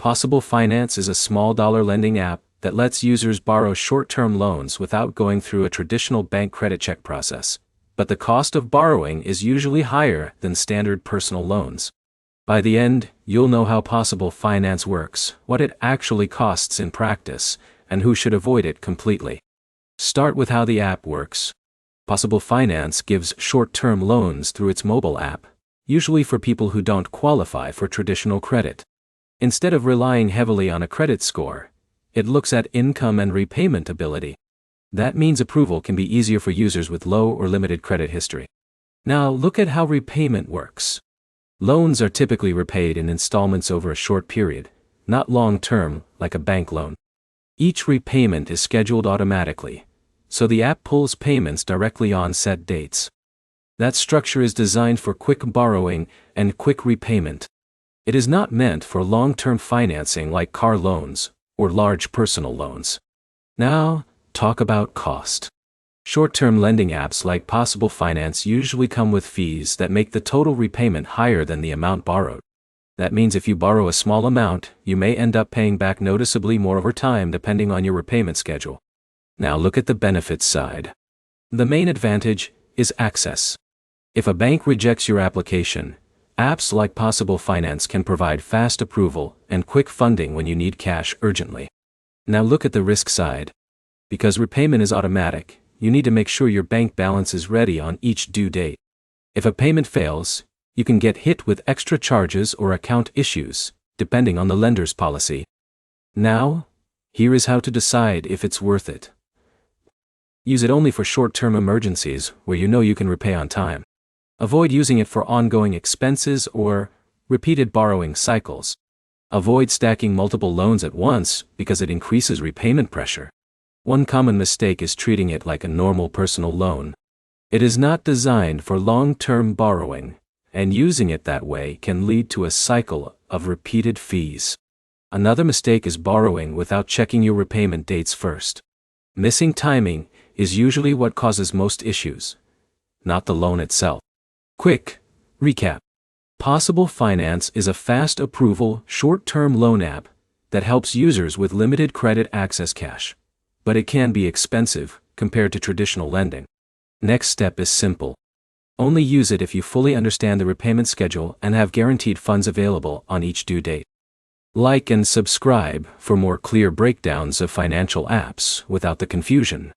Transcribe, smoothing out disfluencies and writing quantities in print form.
Possible Finance is a small dollar lending app that lets users borrow short-term loans without going through a traditional bank credit check process. But the cost of borrowing is usually higher than standard personal loans. By the end, you'll know how Possible Finance works, what it actually costs in practice, and who should avoid it completely. Start with how the app works. Possible Finance gives short-term loans through its mobile app, usually for people who don't qualify for traditional credit. Instead of relying heavily on a credit score, it looks at income and repayment ability. That means approval can be easier for users with low or limited credit history. Now look at how repayment works. Loans are typically repaid in installments over a short period, not long-term like a bank loan. Each repayment is scheduled automatically, so the app pulls payments directly on set dates. That structure is designed for quick borrowing and quick repayment. It is not meant for long-term financing like car loans or large personal loans. Now, talk about cost. Short-term lending apps like Possible Finance usually come with fees that make the total repayment higher than the amount borrowed. That means if you borrow a small amount, you may end up paying back noticeably more over time depending on your repayment schedule. Now look at the benefits side. The main advantage is access. If a bank rejects your application, apps like Possible Finance can provide fast approval and quick funding when you need cash urgently. Now look at the risk side. Because repayment is automatic, you need to make sure your bank balance is ready on each due date. If a payment fails, you can get hit with extra charges or account issues, depending on the lender's policy. Now, here is how to decide if it's worth it. Use it only for short-term emergencies where you know you can repay on time. Avoid using it for ongoing expenses or repeated borrowing cycles. Avoid stacking multiple loans at once because it increases repayment pressure. One common mistake is treating it like a normal personal loan. It is not designed for long-term borrowing, and using it that way can lead to a cycle of repeated fees. Another mistake is borrowing without checking your repayment dates first. Missing timing is usually what causes most issues, not the loan itself. Quick recap. Possible Finance is a fast approval, short-term loan app that helps users with limited credit access cash. But it can be expensive compared to traditional lending. Next step is simple. Only use it if you fully understand the repayment schedule and have guaranteed funds available on each due date. Like and subscribe for more clear breakdowns of financial apps without the confusion.